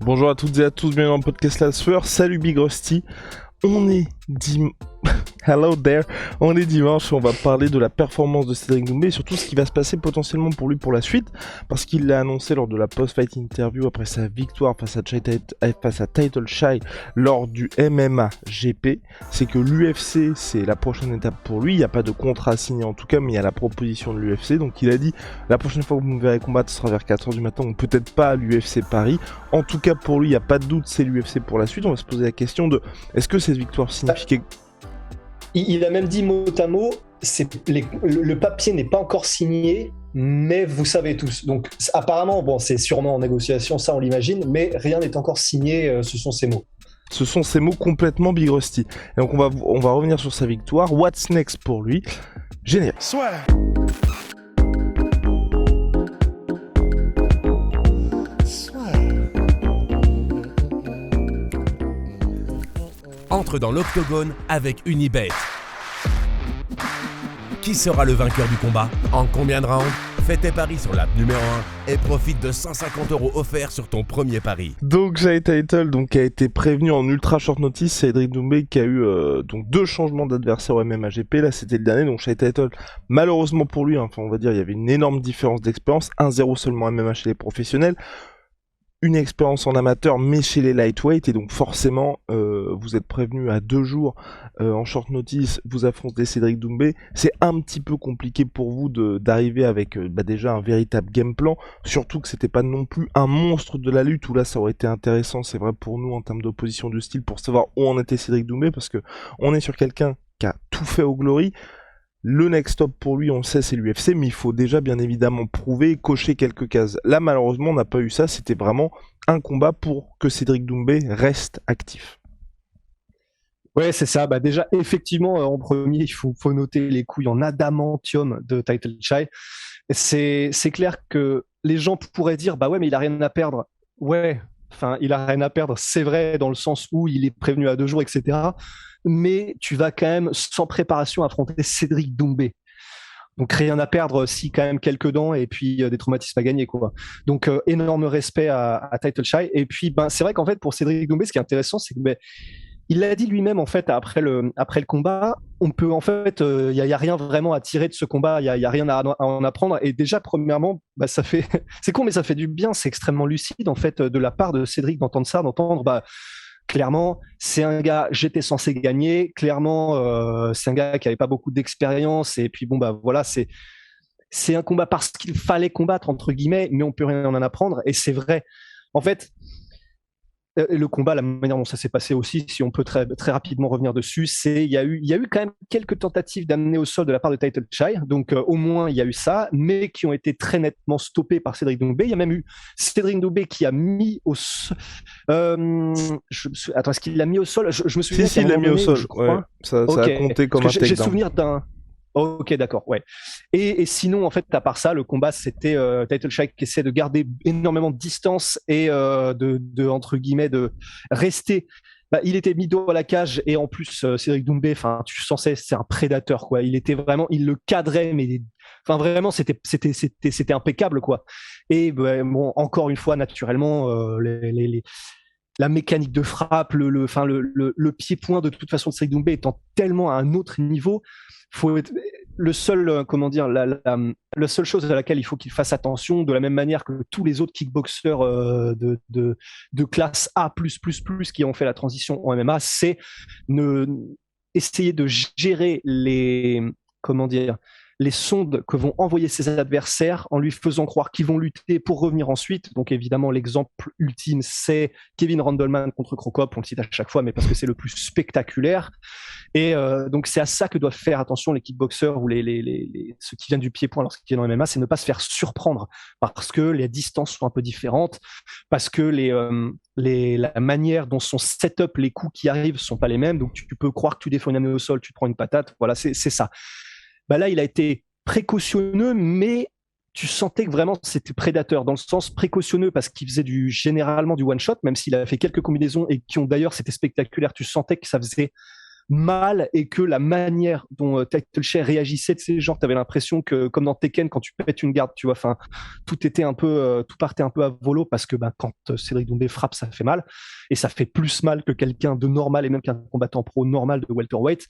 Bonjour à toutes et à tous, bienvenue dans le podcast La Sueur. Salut Big Rusty. On est Hello there. On est dimanche, on va parler de la performance de Cédric Doumbé et surtout ce qui va se passer potentiellement pour lui pour la suite, parce qu'il l'a annoncé lors de la post-fight interview après sa victoire face à Title Shy lors du MMA GP. C'est que l'UFC, c'est la prochaine étape pour lui. Il n'y a pas de contrat signé en tout cas, mais il y a la proposition de l'UFC. Donc il a dit, la prochaine fois que vous me verrez combattre, ce sera vers 4h du matin, ou peut-être pas à l'UFC Paris. En tout cas pour lui, il n'y a pas de doute, c'est l'UFC pour la suite. On va se poser la question de, est-ce que cette victoire signifiait... Il a même dit mot à mot, le papier n'est pas encore signé, mais vous savez tous. Donc apparemment, bon, c'est sûrement en négociation, ça on l'imagine, mais rien n'est encore signé, ce sont ses mots. Ce sont ces mots complètement Big Rusty. Et donc on va revenir sur sa victoire. What's next pour lui? Génial. Soit. Entre dans l'octogone avec Unibet. Qui sera le vainqueur du combat? En combien de rounds? Fais tes paris sur l'app numéro 1 et profite de 150 € offerts sur ton premier pari. Donc Jai Title qui a été prévenu en ultra short notice, Cédric Doumbé qui a eu donc 2 changements d'adversaire au MMA GP, là c'était le dernier, donc Jai Title malheureusement pour lui, enfin on va dire il y avait une énorme différence d'expérience, 1-0 seulement MMA chez les professionnels, une expérience en amateur mais chez les lightweight, et donc forcément vous êtes prévenu à 2 jours en short notice, vous affrontez Cédric Doumbé, c'est un petit peu compliqué pour vous d'arriver avec déjà un véritable game plan, surtout que c'était pas non plus un monstre de la lutte, où là ça aurait été intéressant, c'est vrai pour nous en termes d'opposition de style, pour savoir où en était Cédric Doumbé, parce que on est sur quelqu'un qui a tout fait au Glory. Le next stop pour lui, on le sait, c'est l'UFC, mais il faut déjà bien évidemment prouver et cocher quelques cases. Là, malheureusement, on n'a pas eu ça, c'était vraiment un combat pour que Cédric Doumbé reste actif. Ouais, c'est ça. Bah déjà, effectivement, en premier, il faut noter les couilles en adamantium de Title Shy. C'est clair que les gens pourraient dire, bah ouais, mais il a rien à perdre. Ouais, enfin, il a rien à perdre, c'est vrai, dans le sens où il est prévenu à 2 jours, etc. Mais tu vas quand même, sans préparation, affronter Cédric Doumbé. Donc rien à perdre, si quand même quelques dents et puis des traumatismes à gagner, quoi. Donc énorme respect à Title Shy. Et puis c'est vrai qu'en fait pour Cédric Doumbé, ce qui est intéressant, c'est que il l'a dit lui-même en fait après le combat. On peut en fait, il y a rien vraiment à tirer de ce combat. Il y a rien à en apprendre. Et déjà premièrement, ça fait, c'est con mais ça fait du bien. C'est extrêmement lucide en fait de la part de Cédric d'entendre ça, d'entendre clairement, c'est un gars, j'étais censé gagner. Clairement, c'est un gars qui avait pas beaucoup d'expérience. Et puis voilà, c'est un combat parce qu'il fallait combattre entre guillemets, mais on peut rien en apprendre. Et c'est vrai. En fait, le combat, la manière dont ça s'est passé aussi, si on peut très, très rapidement revenir dessus, il y a eu quand même quelques tentatives d'amener au sol de la part de Title Shy, donc au moins il y a eu ça, mais qui ont été très nettement stoppées par Cédric Doumbé. Il y a même eu Cédric Doumbé qui a mis au sol. Attends, est-ce qu'il l'a mis au sol? Je me souviens. Si, il l'a mis au sol. Ouais. Ça a compté comme un takedown. J'ai souvenir d'un. Ok, d'accord, ouais. Et sinon, en fait, à part ça, le combat, c'était Title Shy qui essaie de garder énormément de distance et de entre guillemets, de rester. Il était mis dos à la cage et en plus, Cédric Doumbé, enfin, tu sensais, c'est un prédateur, quoi. Il était vraiment, il le cadrait, mais enfin, vraiment, c'était impeccable, quoi. Et bon, encore une fois, naturellement, la mécanique de frappe, le pied-point de toute façon de Cédric Doumbé étant tellement à un autre niveau, le seul, la seule chose à laquelle il faut qu'il fasse attention, de la même manière que tous les autres kickboxers de classe A+++ qui ont fait la transition en MMA, c'est essayer de gérer les sondes que vont envoyer ses adversaires en lui faisant croire qu'ils vont lutter pour revenir ensuite. Donc évidemment, l'exemple ultime, c'est Kevin Randleman contre Cro Cop, on le cite à chaque fois, mais parce que c'est le plus spectaculaire. Et donc c'est à ça que doivent faire attention les kickboxers ou ceux qui viennent du pied-point lorsqu'ils viennent en MMA, c'est ne pas se faire surprendre parce que les distances sont un peu différentes, parce que la manière dont sont set-up les coups qui arrivent sont pas les mêmes, donc tu peux croire que tu défends une amenée au sol, tu te prends une patate, voilà, c'est ça. Là, il a été précautionneux, mais tu sentais que vraiment c'était prédateur, dans le sens précautionneux parce qu'il faisait généralement du one-shot, même s'il a fait quelques combinaisons et qui ont d'ailleurs, c'était spectaculaire, tu sentais que ça faisait mal et que la manière dont Titleshay réagissait, tu sais, genre t'avais l'impression que comme dans Tekken quand tu pètes une garde, tu vois, enfin tout était un peu, tout partait un peu à volo parce que quand Cédric Doumbé frappe, ça fait mal et ça fait plus mal que quelqu'un de normal et même qu'un combattant pro normal de welterweight.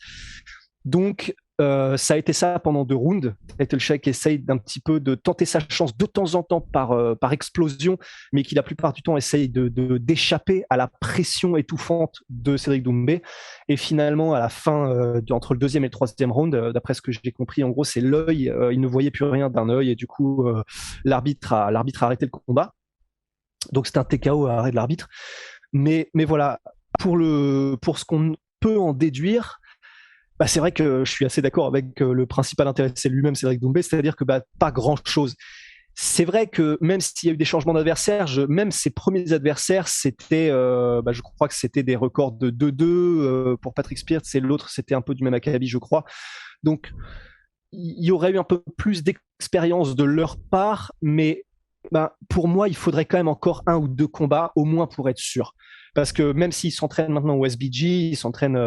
Donc ça a été ça pendant 2 rounds. Titleshay essaye d'un petit peu de tenter sa chance de temps en temps par explosion, mais qui la plupart du temps essaye d'échapper à la pression étouffante de Cédric Doumbé. Et finalement, à la fin, entre le 2e et le 3e round, d'après ce que j'ai compris, en gros, c'est l'œil. Il ne voyait plus rien d'un œil et du coup, l'arbitre a arrêté le combat. Donc c'est un TKO à arrêt de l'arbitre. Mais voilà, pour ce qu'on peut en déduire, c'est vrai que je suis assez d'accord avec le principal intéressé lui-même, Cédric Doumbé, c'est-à-dire que pas grand-chose. C'est vrai que même s'il y a eu des changements d'adversaires, même ses premiers adversaires, c'était, je crois que c'était des records de 2-2 pour Patrick Spears, et l'autre, c'était un peu du même acabit, je crois. Donc, il y aurait eu un peu plus d'expérience de leur part, mais pour moi, il faudrait quand même encore 1 ou 2 combats, au moins pour être sûr. Parce que même s'il s'entraîne maintenant au SBG, il s'entraîne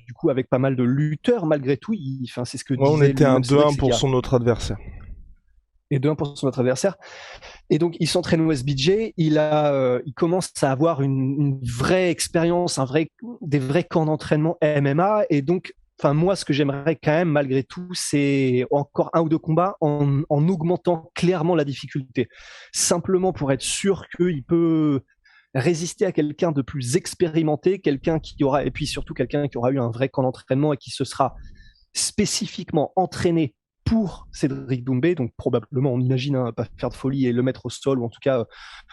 du coup avec pas mal de lutteurs malgré tout. C'est ce que disait on était un lui-même 2-1 pour son autre adversaire. Et 2-1 pour son autre adversaire. Et donc il s'entraîne au SBJ, il commence à avoir une vraie expérience, des vrais camps d'entraînement MMA. Et donc, moi, ce que j'aimerais quand même, malgré tout, c'est encore 1 ou 2 combats en augmentant clairement la difficulté. Simplement pour être sûr qu'il peut résister à quelqu'un de plus expérimenté, quelqu'un qui aura, et puis surtout quelqu'un qui aura eu un vrai camp d'entraînement et qui se sera spécifiquement entraîné pour Cédric Doumbé, donc probablement, on imagine, pas faire de folie et le mettre au sol, ou en tout cas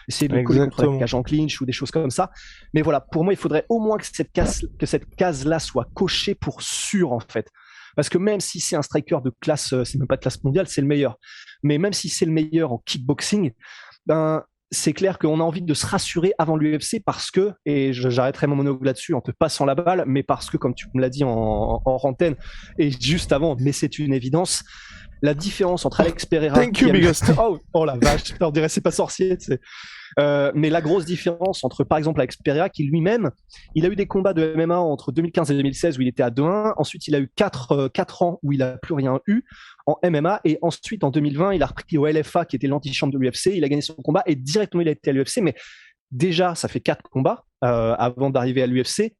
essayer de le coller contre la cage en clinch ou des choses comme ça. Mais voilà, pour moi, il faudrait au moins que cette case-là soit cochée pour sûr, en fait. Parce que même si c'est un striker de classe, c'est même pas de classe mondiale, c'est le meilleur. Mais même si c'est le meilleur en kickboxing, c'est clair qu'on a envie de se rassurer avant l'UFC parce que, et j'arrêterai mon monologue là-dessus en te passant la balle, mais parce que, comme tu me l'as dit en antenne et juste avant, mais c'est une évidence, la différence entre Alex Pereira... Thank you, Big Austin. Oh la vache, on dirait c'est pas sorcier, tu sais. Mais la grosse différence entre, par exemple, Alex Pereira, qui lui-même, il a eu des combats de MMA entre 2015 et 2016 où il était à 2-1. Ensuite, il a eu 4 ans où il n'a plus rien eu en MMA. Et ensuite, en 2020, il a repris au LFA, qui était l'antichamp de l'UFC. Il a gagné son combat et directement, il a été à l'UFC. Mais déjà, ça fait 4 combats avant d'arriver à l'UFC.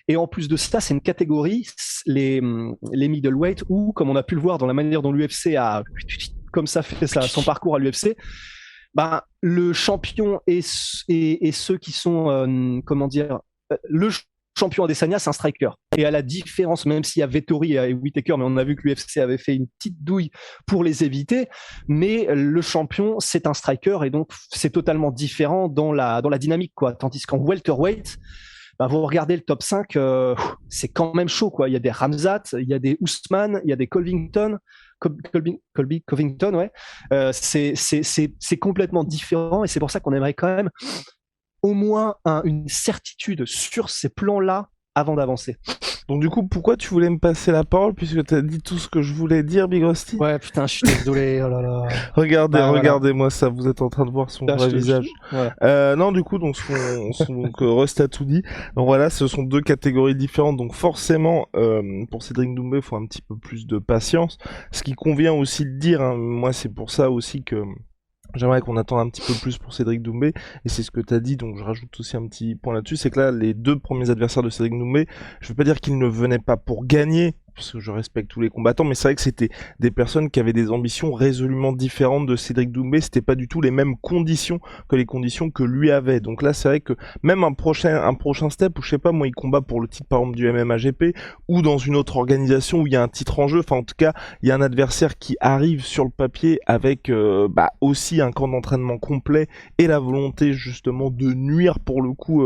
Et en plus de ça, c'est une catégorie, les middleweight, où, comme on a pu le voir dans la manière dont l'UFC a, comme ça, fait son parcours à l'UFC, le champion et ceux qui sont, le champion Adesanya, c'est un striker. Et à la différence, même s'il y a Vettori et Whittaker, mais on a vu que l'UFC avait fait une petite douille pour les éviter, mais le champion, c'est un striker, et donc c'est totalement différent dans la dynamique, quoi. Tandis qu'en welterweight, vous regardez le top 5, c'est quand même chaud, quoi. Il y a des Ramzat, il y a des Usman, il y a des Covington, ouais. C'est complètement différent, et c'est pour ça qu'on aimerait quand même au moins une certitude sur ces plans-là avant d'avancer. Donc du coup, pourquoi tu voulais me passer la parole puisque tu as dit tout ce que je voulais dire, Big Rusty ? Ouais, putain, je suis désolé. Oh là là. Regardez-moi ça, vous êtes en train de voir son vrai visage. Voilà. Non, du coup, donc Rust a tout dit. Donc voilà, ce sont 2 catégories différentes. Donc forcément, pour Cédric Doumbé, il faut un petit peu plus de patience. Ce qui convient aussi de dire, hein, moi c'est pour ça aussi que j'aimerais qu'on attende un petit peu plus pour Cédric Doumbé, et c'est ce que tu as dit, donc je rajoute aussi un petit point là-dessus, c'est que là, les 2 premiers adversaires de Cédric Doumbé, je veux pas dire qu'ils ne venaient pas pour gagner, parce que je respecte tous les combattants, mais c'est vrai que c'était des personnes qui avaient des ambitions résolument différentes de Cédric Doumbé, c'était pas du tout les mêmes conditions que les conditions que lui avait. Donc là, c'est vrai que même un prochain step, où je sais pas, moi, il combat pour le titre par exemple du MMA-GP, ou dans une autre organisation où il y a un titre en jeu, enfin en tout cas, il y a un adversaire qui arrive sur le papier avec aussi un camp d'entraînement complet et la volonté justement de nuire pour le coup,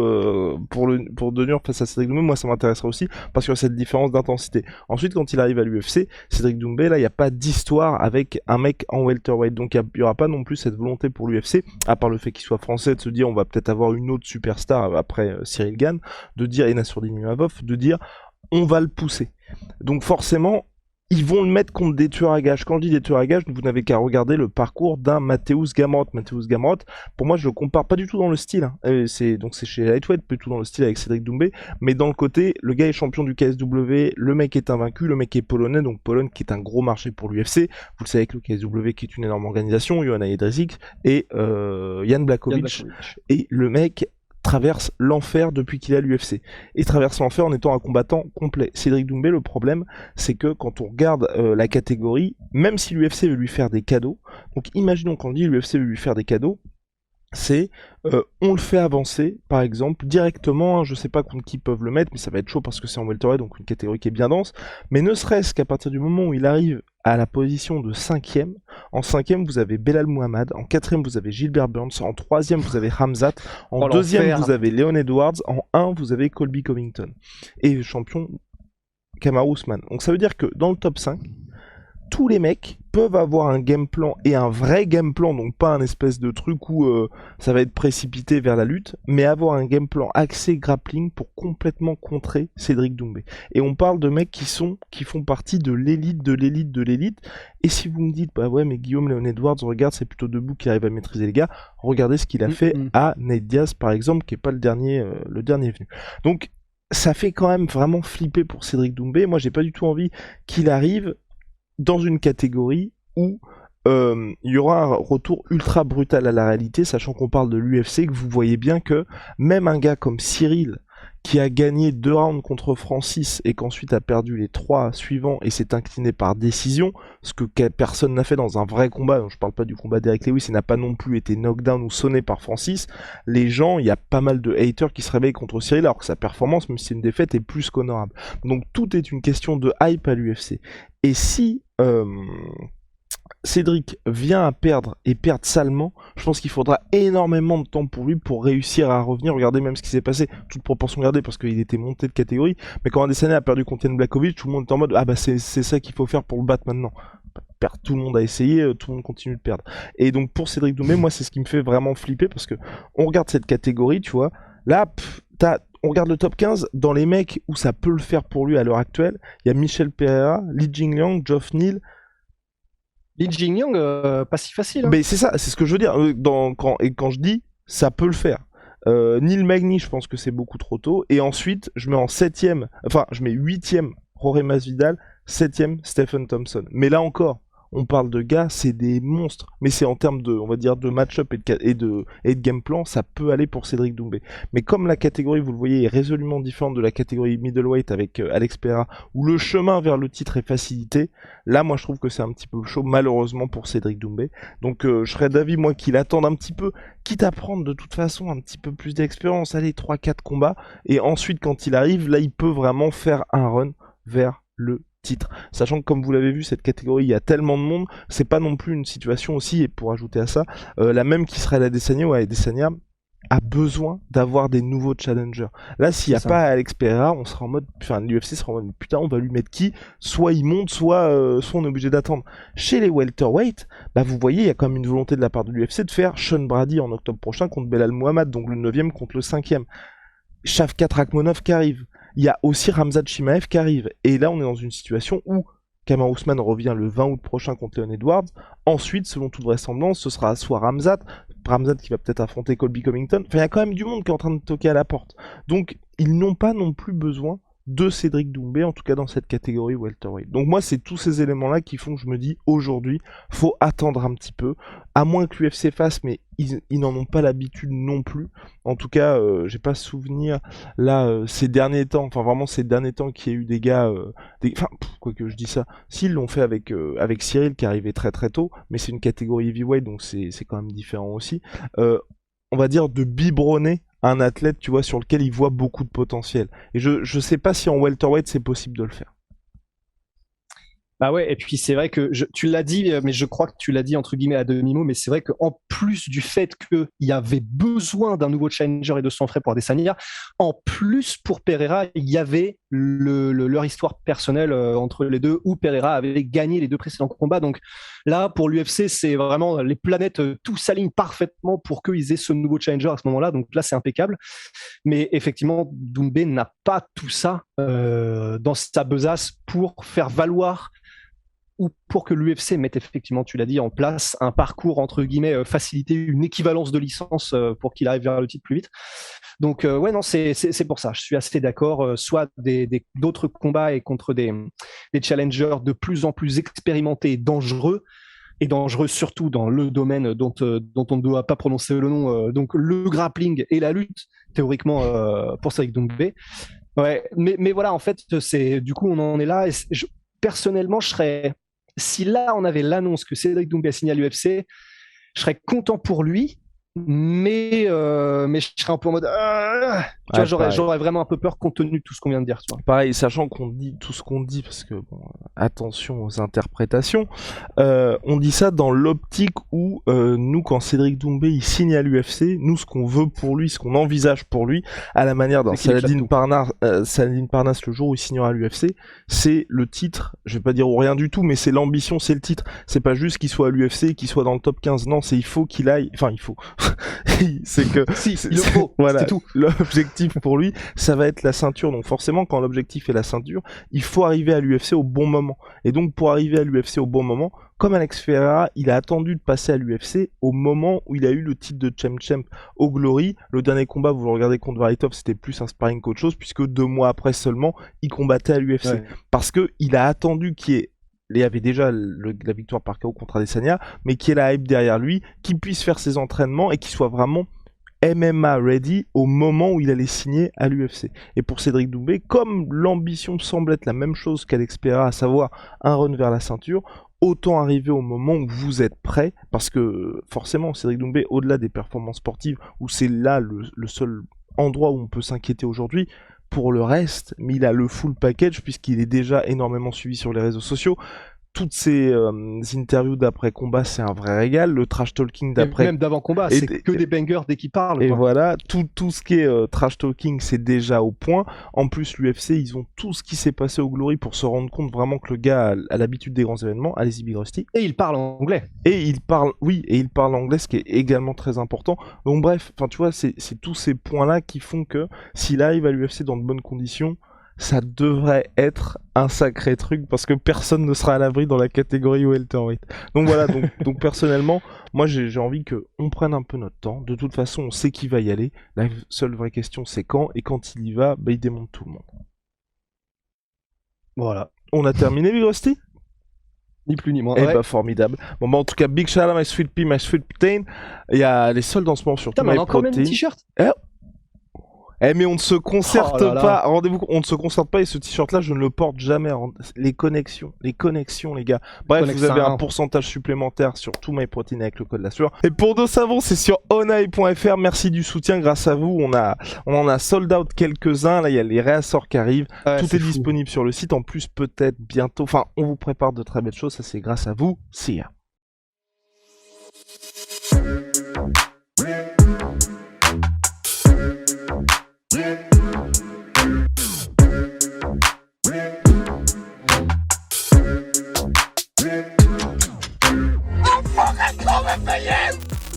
pour de nuire face à Cédric Doumbé, moi ça m'intéresserait aussi, parce qu'il y a cette différence d'intensité. Ensuite, quand il arrive à l'UFC, Cédric Doumbé, là, il n'y a pas d'histoire avec un mec en welterweight. Donc, il n'y aura pas non plus cette volonté pour l'UFC, à part le fait qu'il soit français, de se dire on va peut-être avoir une autre superstar après Cyril Gane, de dire, et Nassourdine Imavov, de dire on va le pousser. Donc, forcément, ils vont le mettre contre des tueurs à gages. Quand je dis des tueurs à gages, vous n'avez qu'à regarder le parcours d'un Mateusz Gamrot. Mateusz Gamrot, pour moi, je le compare pas du tout dans le style. Hein. C'est chez Lightweight, plutôt dans le style avec Cédric Doumbé, mais dans le côté, le gars est champion du KSW, le mec est invaincu, le mec est polonais, donc Pologne qui est un gros marché pour l'UFC. Vous le savez que le KSW qui est une énorme organisation, Johanna Jedrzejczyk et Jan Blachowicz. Et le mec traverse l'enfer depuis qu'il est à l'UFC. Et traverse l'enfer en étant un combattant complet. Cédric Doumbé, le problème, c'est que quand on regarde la catégorie, même si l'UFC veut lui faire des cadeaux, donc imaginons qu'on dit l'UFC veut lui faire des cadeaux, c'est on le fait avancer, par exemple, directement, je sais pas contre qui peuvent le mettre, mais ça va être chaud parce que c'est en welterweight, donc une catégorie qui est bien dense, mais ne serait-ce qu'à partir du moment où il arrive à la position de 5e, en 5e vous avez Belal Muhammad, en 4e vous avez Gilbert Burns, en 3e vous avez Hamzat, en 2e vous avez Leon Edwards, en 1 vous avez Colby Covington, et champion Kamaru Usman. Donc ça veut dire que dans le top 5, tous les mecs peuvent avoir un game plan et un vrai game plan, donc pas un espèce de truc où ça va être précipité vers la lutte, mais avoir un game plan axé grappling pour complètement contrer Cédric Doumbé. Et on parle de mecs qui font partie de l'élite, de l'élite, de l'élite. Et si vous me dites, bah ouais, mais Guillaume Leon Edwards, regarde, c'est plutôt debout qui arrive à maîtriser les gars, regardez ce qu'il a fait à Nate Diaz, par exemple, qui est pas le dernier venu. Donc, ça fait quand même vraiment flipper pour Cédric Doumbé. Moi, j'ai pas du tout envie qu'il arrive dans une catégorie où il y aura un retour ultra brutal à la réalité, sachant qu'on parle de l'UFC, que vous voyez bien que même un gars comme Cyril, qui a gagné 2 rounds contre Francis et qu'ensuite a perdu les 3 suivants et s'est incliné par décision, ce que personne n'a fait dans un vrai combat, je parle pas du combat d'Eric Lewis, il n'a pas non plus été knockdown ou sonné par Francis, les gens, il y a pas mal de haters qui se réveillent contre Cyril alors que sa performance, même si c'est une défaite, est plus qu'honorable. Donc tout est une question de hype à l'UFC. Et si Cédric vient à perdre et perdre salement, je pense qu'il faudra énormément de temps pour lui pour réussir à revenir. Regardez même ce qui s'est passé, toute proportion gardée parce qu'il était monté de catégorie, mais quand Adesanya a perdu contre Jan Blachowicz, tout le monde est en mode ah bah c'est ça qu'il faut faire pour le battre maintenant. Tout le monde a essayé, tout le monde continue de perdre. Et donc pour Cédric Doumbé, moi c'est ce qui me fait vraiment flipper parce que on regarde cette catégorie, tu vois, là on regarde le top 15, dans les mecs où ça peut le faire pour lui à l'heure actuelle, il y a Michel Pereira, Li Jingliang, Geoff Neal. Li Jingliang, pas si facile. Hein. Mais c'est ça, c'est ce que je veux dire. Quand je dis ça peut le faire. Neil Magny, je pense que c'est beaucoup trop tôt. Et ensuite, je mets en 7ème, enfin, je mets 8ème Jorge Masvidal, 7ème Stephen Thompson. Mais là encore, on parle de gars, c'est des monstres. Mais c'est en termes de, on va dire, de match-up et de game plan, ça peut aller pour Cédric Doumbé. Mais comme la catégorie, vous le voyez, est résolument différente de la catégorie middleweight avec Alex Pereira, où le chemin vers le titre est facilité, là, moi, je trouve que c'est un petit peu chaud, malheureusement, pour Cédric Doumbé. Donc, je serais d'avis, moi, qu'il attende un petit peu, quitte à prendre de toute façon un petit peu plus d'expérience, allez, 3-4 combats, et ensuite, quand il arrive, là, il peut vraiment faire un run vers le titre. Sachant que comme vous l'avez vu, cette catégorie, il y a tellement de monde, c'est pas non plus une situation aussi, et pour ajouter à ça, la même qui serait à Adesanya, où Adesanya a besoin d'avoir des nouveaux challengers. Là, s'il n'y a pas Alex Pereira, on sera en mode, enfin l'UFC sera en mode, putain, on va lui mettre qui? Soit il monte, soit on est obligé d'attendre. Chez les welterweight, bah vous voyez, il y a quand même une volonté de la part de l'UFC de faire Sean Brady en octobre prochain contre Belal Muhammad, donc le 9ème contre le 5ème. Shavkat Rakhmonov qui arrive. Il y a aussi Khamzat Chimaev qui arrive. Et là, on est dans une situation où Kamaru Usman revient le 20 août prochain contre Leon Edwards. Ensuite, selon toute vraisemblance, ce sera soit Khamzat qui va peut-être affronter Colby Covington. Enfin, il y a quand même du monde qui est en train de toquer à la porte. Donc, ils n'ont pas non plus besoin de Cédric Doumbé, en tout cas dans cette catégorie welterweight. Donc moi, c'est tous ces éléments-là qui font que je me dis, aujourd'hui, faut attendre un petit peu, à moins que l'UFC fasse, mais ils n'en ont pas l'habitude non plus. En tout cas, j'ai pas souvenir, là, ces derniers temps, enfin vraiment ces derniers temps qu'il y a eu des gars, quoi que je dis ça, s'ils l'ont fait avec Cyril, qui arrivait très très tôt, mais c'est une catégorie heavyweight, donc c'est quand même différent aussi, on va dire de biberonner un athlète, tu vois, sur lequel il voit beaucoup de potentiel. Et je sais pas si en welterweight c'est possible de le faire. Bah ouais, et puis c'est vrai que tu l'as dit, mais je crois que tu l'as dit entre guillemets à demi-mot, mais c'est vrai qu'en plus du fait qu'il y avait besoin d'un nouveau challenger et de son frère pour Adesanya, en plus pour Pereira, il y avait leur histoire personnelle entre les deux, où Pereira avait gagné les 2 précédents combats. Donc là, pour l'UFC, c'est vraiment les planètes, tout s'aligne parfaitement pour qu'ils aient ce nouveau challenger à ce moment-là. Donc là, c'est impeccable. Mais effectivement, Doumbé n'a pas tout ça dans sa besace pour faire valoir ou pour que l'UFC mette effectivement, tu l'as dit, en place un parcours entre guillemets facilité, une équivalence de licence pour qu'il arrive vers le titre plus vite. Donc ouais, non, c'est pour ça. Je suis assez d'accord. Soit d'autres combats et contre des challengers de plus en plus expérimentés et dangereux surtout dans le domaine dont on ne doit pas prononcer le nom, donc le grappling et la lutte, théoriquement, pour Cédric Doumbé. Ouais, mais voilà, en fait, du coup, on en est là. Et personnellement, si là, on avait l'annonce que Cédric Doumbé a signé à l'UFC, je serais content pour lui, mais je serais un peu en mode tu vois, j'aurais vraiment un peu peur compte tenu de tout ce qu'on vient de dire, tu vois. Pareil, sachant qu'on dit tout ce qu'on dit, parce que bon, attention aux interprétations, on dit ça dans l'optique où nous, quand Cédric Doumbé il signe à l'UFC, nous ce qu'on veut pour lui, ce qu'on envisage pour lui, à la manière d'un Saladin Parnasse le jour où il signera à l'UFC, c'est le titre, je vais pas dire ou rien du tout, mais c'est l'ambition, c'est le titre. C'est pas juste qu'il soit à l'UFC, qu'il soit dans le top 15, non, c'est il faut qu'il aille, enfin il faut, c'est que si, il le faut, voilà, c'est tout. L'objectif pour lui, ça va être la ceinture. Donc forcément, quand l'objectif est la ceinture, il faut arriver à l'UFC au bon moment. Et donc pour arriver à l'UFC au bon moment, comme Alex Ferreira, il a attendu de passer à l'UFC au moment où il a eu le titre de champ au Glory. Le dernier combat, vous le regardez contre Varitov, c'était plus un sparring qu'autre chose, puisque 2 mois après seulement, il combattait à l'UFC. Ouais. Parce que il a attendu il y avait déjà la victoire par KO contre Adesanya, mais qu'il y ait la hype derrière lui, qu'il puisse faire ses entraînements et qu'il soit vraiment MMA ready au moment où il allait signer à l'UFC. Et pour Cédric Doumbé, comme l'ambition semble être la même chose qu'Alex Pereira, à savoir un run vers la ceinture, autant arriver au moment où vous êtes prêt, parce que forcément Cédric Doumbé, au-delà des performances sportives, où c'est là le seul endroit où on peut s'inquiéter aujourd'hui, pour le reste, mais il a le full package puisqu'il est déjà énormément suivi sur les réseaux sociaux. Toutes ces interviews d'après-combat, c'est un vrai régal. Le trash talking d'après... Même d'avant-combat, c'est que des bangers dès qu'il parle. Et quoi. voilà, tout ce qui est trash talking, c'est déjà au point. En plus, l'UFC, ils ont tout ce qui s'est passé au Glory pour se rendre compte vraiment que le gars a l'habitude des grands événements. Allez-y, Big Rusty. Et il parle anglais. Et il parle anglais, ce qui est également très important. Donc bref, tu vois, c'est tous ces points-là qui font que s'il arrive à l'UFC dans de bonnes conditions, ça devrait être un sacré truc parce que personne ne sera à l'abri dans la catégorie welterweight. Donc voilà, donc personnellement, moi j'ai envie qu'on prenne un peu notre temps. De toute façon, on sait qu'il va y aller. La seule vraie question, c'est quand. Et quand il y va, il démonte tout le monde. Voilà. On a terminé, Big Rusty ? Ni plus ni moins. Eh bah formidable. Bon en tout cas, big shout out my sweet pea, my sweet protein. Il y a les soldes en ce moment sur tout my protein. On a encore même des t-shirts. Mais on ne se concerte pas. Rendez-vous, on ne se concerte pas et ce t-shirt-là, je ne le porte jamais. Les connexions, les gars. Bref, vous avez un pourcentage supplémentaire sur tout my protein avec le code la sueur. Et pour nos savons, c'est sur onai.fr. Merci du soutien. Grâce à vous, on en a sold out quelques-uns. Là, il y a les réassorts qui arrivent. Ouais, tout est disponible sur le site. En plus, peut-être bientôt. Enfin, on vous prépare de très belles choses. Ça, c'est grâce à vous. See ya. I'm fucking coming for you!